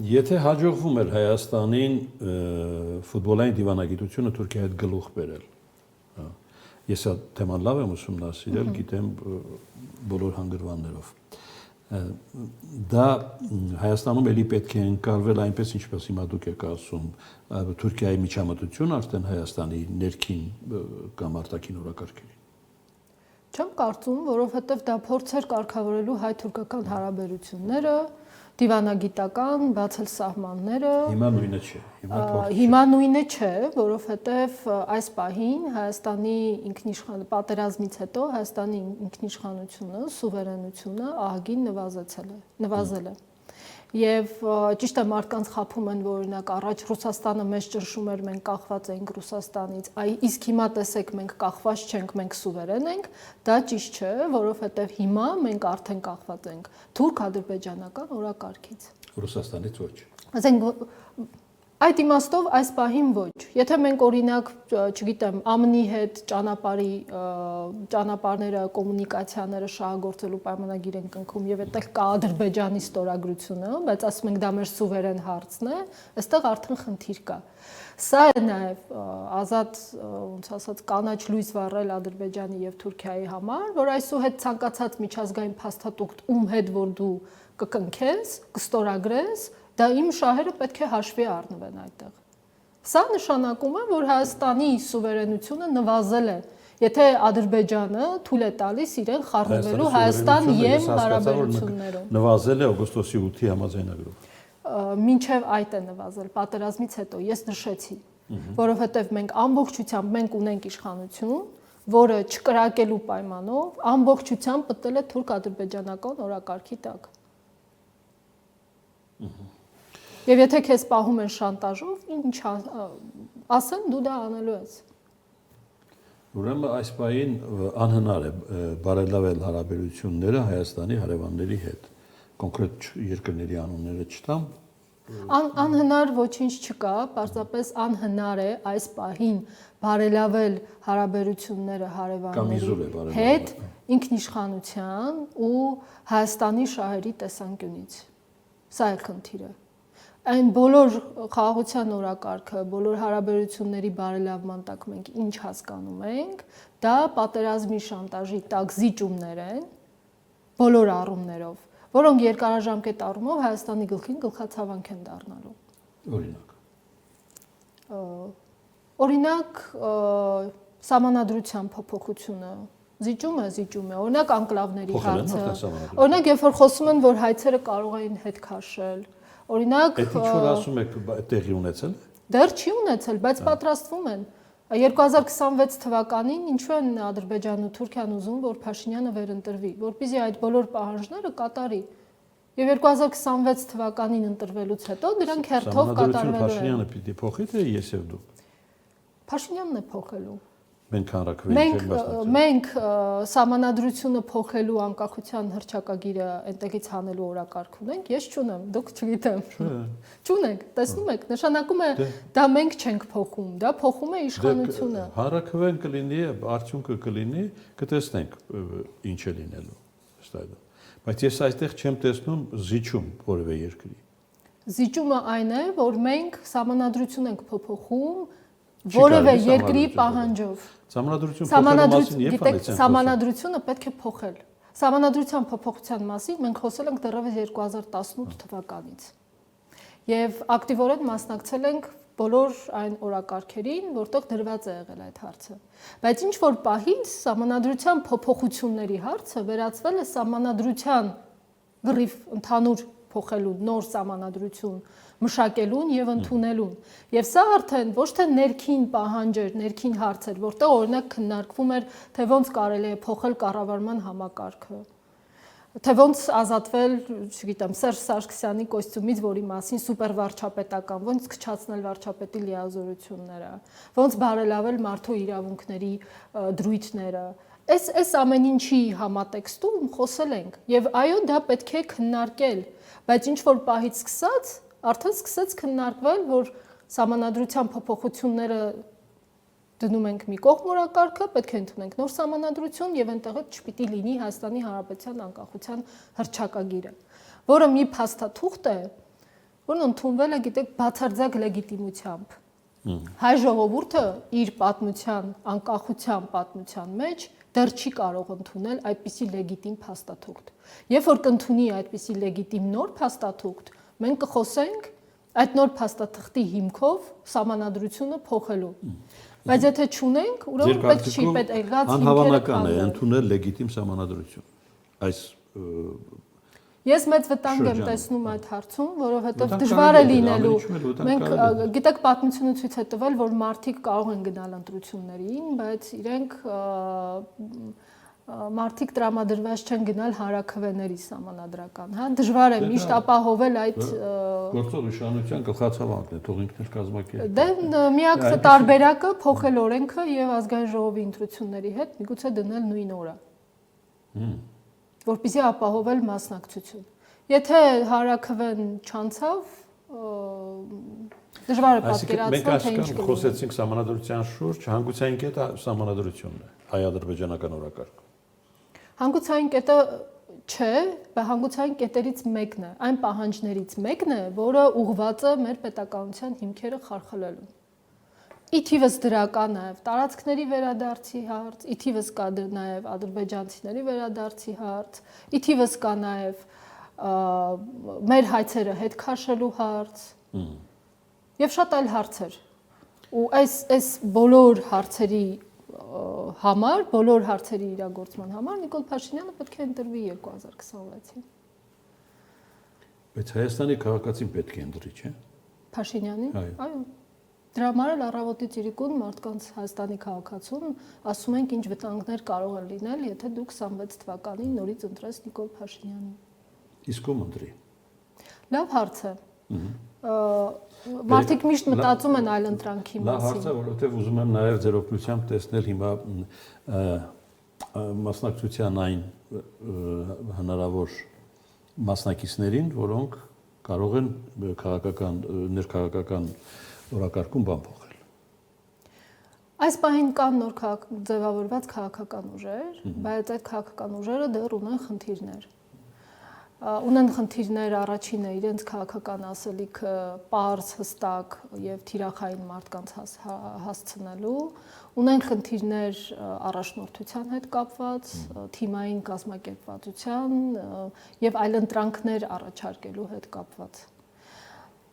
Եթե հաջողվում էր Հայաստանին ֆուտբոլային դիվանագիտությունը Թուրքիայի հետ գլուխ բերել, ես այդ թեման լավ եմ ուսումնասիրել, գիտեմ բոլոր հանգրվաններով, դա Հայաստանում էլի պետք է ընկալվել այնպես, ինչպես հիմա դուք եք ասում, Թուրքիայի միջամտություն արդեն Հայաստանի ներքին կամ արտաքին օրակարգերին։ Չեմ կարծում, որովհետև դա փորձ էր կարգավորելու հայ-թուրքական հարաբերությունները, դիվանագիտական, բացել սահմանները։ Հիմա նույնը չէ։ Հիմա նույնը չէ, որովհետև այս պահին Հայաստանի պատերազմից հետո Հայաստանի ինքնիշխանությունը, սուվերենությունը ահագին նվազել է։ Եվ ճիշտ է մարդկանց խաբում են, որ օրինակ առաջ Ռուսաստանը մեզ ճնշում էր, մենք կախված էինք Ռուսաստանից, իսկ հիմա տեսեք մենք կախված չենք, մենք սուվերեն ենք, դա ճիշտ չէ, որովհետև հիմա մենք արդեն կախված ենք թուրք-ադրբեջանական օրակարգից։ Ռուսաստանից ոչ։ Ասենք այդ իմաստով այս պահին ոչ։ Եթե մենք օրինակ, չգիտեմ, ԱՄՆ-ի հետ ճանապարհները, կոմունիկացիաները շահագործելու պայմանագիր ենք կնքում եւ այդտեղ կա Ադրբեջանի ստորագրությունը, բայց ասում ենք դա մեր սուվերեն հարցն է, այստեղ արդեն խնդիր կա։ Սա է նաեւ ազատ, ոնց ասած, կանաչ լույս վառել Ադրբեջանի եւ Թուրքիայի համար, որ այսուհետ ցանկացած միջազգային փաստաթուղթ ում հետ որ դու կկնքես, կստորագրես, դա իմ շահերը պետք է հաշվի առնվեն այդտեղ։ Սա նշանակում է, որ Հայաստանի սուվերենությունը նվազել է, եթե Ադրբեջանը թույլ է տալիս իրեն խառնվելու Հայաստան եւ հարաբերություններում։ Նվազել է օգոստոսի 8-ի համաձայնագրով։ Մինչև այդ է նվազել պատերազմից հետո, ես նշեցի, որովհետև մենք ամբողջությամբ մենք ունենք իշխանություն, որը չկրակելու պայմանով ամբողջությամբ մտել է թուրք-ադրբեջանական օրակարգի տակ։ Եվ եթե քեզ պահում են շանտաժով, ինչ ասեն, դու դա անելու ես։ Ուրեմն այս պահին անհնար է բարելավել հարաբերությունները Հայաստանի հարևանների հետ։ Կոնկրետ երկրների անունները չտամ։ Անհնար ոչինչ չկա, պարզապես անհնար է այս պահին բարելավել հարաբերությունները հարևանների հետ ինքնիշխանության ու Հայաստանի շահերի տեսանկյունից։ Սա է խնդիրը։ Այն բոլոր խաղաղության օրակարգը, բոլոր հարաբերությունների բարելավման տակ մենք ինչ հասկանում ենք, դա պատերազմի շանտաժի տակ զիջումներ են, բոլոր առումներով, որոնք երկարաժամկետ առումով Հայաստանի գլխին գլխացավանք են դառնալու։ Օրինակ, սահմանադրության փոփոխությունը զիջում է, օրինակ անկլավների հարցը, օրինակ երբ որ խոսում են, որ հայցերը կարող էին հետ քաշել, օրինակ Այդ ինչ որ ասում եք տեղի ունեցել։ Դեռ չի ունեցել, բայց պատրաստվում են։ 2026 թվականին ինչու են Ադրբեջանն ու Թուրքիան ուզում, որ Փաշինյանը վերընտրվի, որպեսզի այդ բոլոր պահանջները կատարի։ Եվ 2026 թվականին ընտրվելուց հետո դրանք հերթով կատարվելու են։ Փաշինյանը պիտի փոխի թե ես եւ դու։ Փաշինյանն է փոխելու։ Մենք սահմանադրությունը փոխելու անկախության հռչակագիրը այնտեղից հանելու օրակարգ ունենք, ես չունեմ, դուք չգիտեմ։ Չունենք, տեսնում եք, նշանակում է դա մենք չենք փոխում, դա փոխում է իշխանությունը։ Հանրաքվեն կլինի, արդյունքը կլինի, կտեսնենք ինչ է լինելու, ըստ բայց ես այստեղ չեմ տեսնում զիջում որևէ երկրի։ Զիջումը այն է, որ մենք սահմանադրություն ենք փոփոխում որևէ երկրի պահանջով։ Սահմանադրությունը պետք է փոխել։ Սահմանադրության փոփոխության մասին մենք խոսել ենք դեռևս 2018 թվականից։ Եվ ակտիվորեն մասնակցել ենք բոլոր այն օրակարգերին, որտեղ դրված է եղել այդ հարցը։ Բայց ինչ որ պահից սահմանադրության փոփոխությունների հարցը վերածվել է սահմանադրության գրիվ ընդհանուր փոխելու նոր սահմանադրություն մշակելուն եւ ընդունելուն։ Եվ սա արդեն ոչ թե ներքին պահանջ էր, ներքին հարց էր, որտեղ օրինակ քննարկվում էր, թե ոնց կարելի է փոխել կառավարման համակարգը, թե ոնց ազատվել, չգիտեմ, Սերժ Սարգսյանի կոստյումից, որի մասին սուպեր վարչապետական, ոնց քչացնել վարչապետի լիազորությունները, ոնց բարելավել մարդու իրավունքների դրույթները։ Այս ամեն ինչի համատեքստում խոսել ենք եւ այո, դա պետք է քննարկել, բայց ինչ որ պահից սկսած արդեն սկսեց քննարկվել, որ սահմանադրության փոփոխությունները դնում ենք մի կողմ օրակարգը, պետք է ընդունենք նոր սահմանադրություն եւ այնտեղ չպիտի լինի Հայաստանի Հանրապետության անկախության հռչակագիրը, որը մի փաստաթուղթ է, որն ընդունվել է, գիտեք, բացարձակ լեգիտիմությամբ։ Հայ ժողովուրդը իր պատմության, անկախության պատմության մեջ դեռ չի կարող ընդունել այդպիսի լեգիտիմ փաստաթուղթ։ Երբ որ կընդունի այդպիսի լեգիտիմ նոր փաստաթուղթ, մենք կխոսենք այդ նոր փաստաթղթի հիմքով սահմանադրությունը փոխելու։ Բայց եթե չունենք, ուրեմն պետք չի պետք անհավանական է ընդունել լեգիտիմ սահմանադրություն։ Այս Ես մեծ վտանգ եմ տեսնում այդ հարցում, որովհետև դժվար է լինելու։ Մենք գիտեք, պատմությունը ցույց է տվել, որ մարդիկ կարող են գնալ ընտրություններին, բայց իրենք մարդիկ տրամադրված չեն գնալ հանրաքվեների սահմանադրական, հա, դժվար է միշտ ապահովել այդ գործող իշխանության գլխացավանքն է, թող ինքն էլ կազմակերպի։ Դե միակ տարբերակը փոխել օրենքը եւ ազգային ժողովի ընտրությունների հետ միգուցե դնել նույն օրը։ Որպեսզի ապահովել մասնակցություն։ Եթե հանրաքվեն չանցավ, դժվար է պատկերացնել, թե ինչ կլինի։ Խոսեցինք սահմանադրության շուրջ, հանգուցային կետը սահմանադրությունն է, հայ-ադրբեջանական օրակարգ։ Հանգուցային կետը չէ, բայց հանգուցային կետերից մեկն է, այն պահանջներից մեկն է, որը ուղղված է մեր պետականության հիմքերը խարխլելուն։ Ի թիվս դրա կա նաև տարածքների վերադարձի հարց, ի թիվս կա նաև ադրբեջանցիների վերադարձի հարց, ի թիվս կա նաև մեր հայցերը հետ քաշելու հարց եւ շատ այլ հարցեր։ Ու այս բոլոր հարցերի համար, բոլոր հարցերի իրագործման համար Նիկոլ Փաշինյանը պետք է ընտրվի 2026-ին։ Բայց Հայաստանի քաղաքացին պետք է ընտրի, չէ՞։ Փաշինյանին։ Այո։ Դրա համար էլ առավոտից իրիկուն մարդկանց Հայաստանի քաղաքացուն ասում ենք ինչ վտանգներ կարող են լինել, եթե դուք 26 թվականին նորից ընտրես Նիկոլ Փաշինյանին։ Իսկ ում ընտրի։ Լավ հարց է։ Մարդիկ միշտ մտածում են այլ ընտրանքի մասին։ Լավ հարց է, որովհետև ուզում եմ նաև ձեր օգնությամբ տեսնել հիմա մասնակցության այն հնարավոր մասնակիցներին, որոնք կարող են քաղաքական ներքաղաքական օրակարգում բան փոխել։ Այս պահին կան նոր ձևավորված քաղաքական ուժեր, բայց այդ քաղաքական ուժերը դեռ ունեն խնդիրներ։ Ունեն խնդիրներ առաջինը իրենց քաղաքական ասելիքը պարզ, հստակ եւ թիրախային մարդկանց հասցնելու, ունեն խնդիրներ առաջնորդության հետ կապված, թիմային կազմակերպվածության եւ այլընտրանքներ առաջարկելու հետ կապված։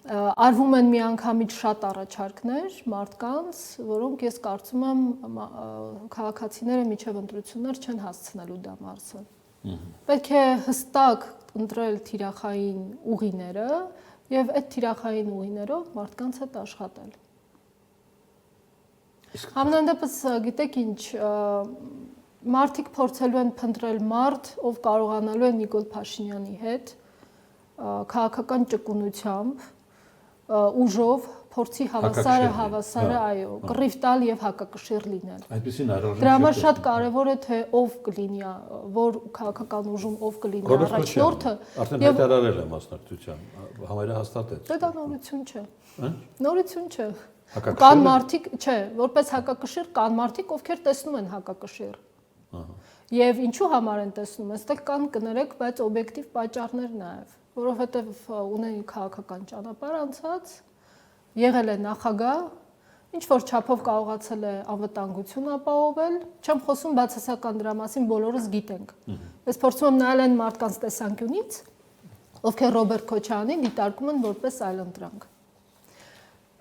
Արվում են միանգամից շատ առաջարկներ մարդկանց, որոնք ես կարծում եմ քաղաքացիները միջև ընտրություններ չեն հասցնելու դա մարզը։ Պետք է հստակ ընտրել թիրախային ուղիները եւ այդ թիրախային ուղիներով մարդկանց հետ աշխատել։ Համենայն դեպս գիտեք ինչ, մարդիկ փորձելու են փնտրել մարդ, ով կարողանալու է Նիկոլ Փաշինյանի հետ քաղաքական ճկունությամբ ուժով փորձի հավասարը, այո, կռիվ տալ եւ հակակշիռ լինել։ Այդպեսին առողջ։ Դրա համար շատ կարեւոր է թե ով կլինի, որ քաղաքական ուժում ով կլինի առաջնորդը։ Արդեն հայտարարել է մասնակցության, համարը հաստատեց։ Դա նորություն չէ։ Նորություն չէ։ Հակակշիռ։ Կան մարդիկ, չէ, որպես հակակշիռ կան մարդիկ, ովքեր տեսնում են հակակշիռ։ Եվ ինչու համար են տեսնում, այստեղ կան կներեք, բայց օբյեկտիվ պատճառներ նաև, որովհետև ունեն քաղաքական ճանապարհ անցած, եղել է նախագահ, ինչ որ չափով կարողացել է անվտանգություն ապահովել, չեմ խոսում բացասական դրա մասին, բոլորս գիտենք։ Ես փորձում եմ նայել այն մարդկանց տեսանկյունից, ովքեր Ռոբերտ Քոչարյանին դիտարկում են որպես այլընտրանք։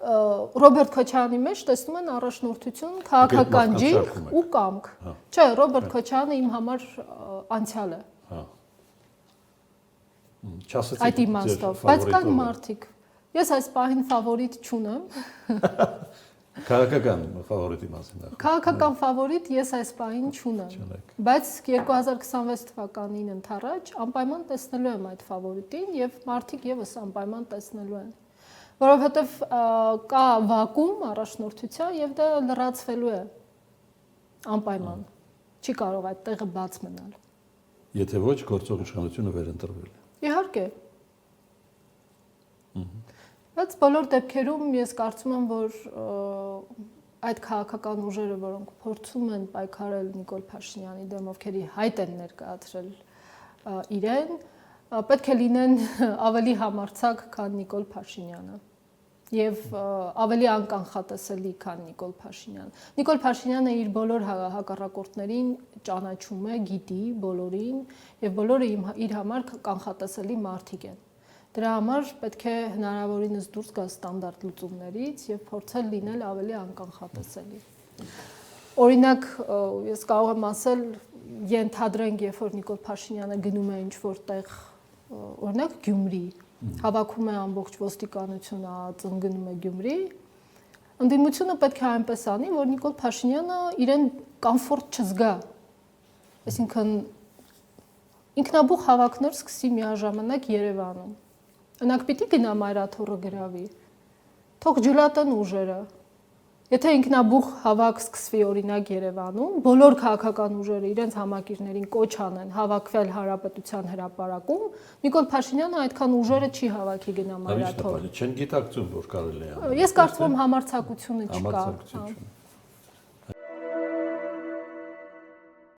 Ռոբերտ Քոչարյանի մեջ տեսնում են առաջնորդություն, քաղաքական ջինք ու կամք։ Չէ, Ռոբերտ Քոչարյանը իմ համար անցյալ է։ Այդ իմաստով, բայց կան մարդիկ։ Ես այս պահին ֆավորիտ չունեմ։ Քաղաքական ֆավորիտի մասին։ Քաղաքական ֆավորիտ ես այս պահին չունեմ։ Բայց 2026 թվականին ընթառաջ անպայման տեսնելու եմ այդ ֆավորիտին եւ մարդիկ եւս անպայման տեսնելու են։ Որովհետև կա վակուում առաջնորդության եւ դա լրացվելու է անպայման։ Չի կարող այդ տեղը բաց մնալ։ Եթե ոչ, գործող իշխանությունը վերընտրվել է։ Իհարկե։ Բայց բոլոր դեպքերում ես կարծում եմ, որ այդ քաղաքական ուժերը, որոնք փորձում են պայքարել Նիկոլ Փաշինյանի դեմ, ովքերի հայտ են ներկայացրել իրեն, պետք է լինեն ավելի համարձակ, քան Նիկոլ Փաշինյանը եւ ավելի անկանխատեսելի, քան Նիկոլ Փաշինյանը։ Նիկոլ Փաշինյանը իր բոլոր հակառակորդներին ճանաչում է, գիտի բոլորին եւ բոլորը իր համար կանխատեսելի մարդիկ են։ Դրա համար պետք է հնարավորինս դուրս գալ ստանդարտ լուծումներից եւ փորձել լինել ավելի անկանխատեսելի։ Օրինակ, ես կարող եմ ասել, ենթադրենք, երբ որ Նիկոլ Փաշինյանը գնում է ինչ-որ տեղ, օրինակ Գյումրի, հավաքում է ամբողջ ոստիկանությունը, ծնգնում է Գյումրի, ընդդիմությունը պետք է այնպես անի, որ Նիկոլ Փաշինյանը իրեն կոմֆորտ չզգա։ Այսինքն ինքնաբուխ հավաքներ սկսի միաժամանակ Երևանում։ Ընակ պիտի գնա Մայրաթոռը գրավի։ Թող ջլատեն ուժերը։ Եթե ինքնաբուխ հավաք սկսվի օրինակ Երևանում, բոլոր քաղաքական ուժերը իրենց համակիրներին կոչ անեն հավաքվել Հանրապետության հրապարակում, Նիկոլ Փաշինյանը այդքան ուժերը չի հավաքի գնա Մայրաթոռ։ Չեն գիտակցում, որ կարելի է։ Ես կարծում եմ համարձակությունը չկա։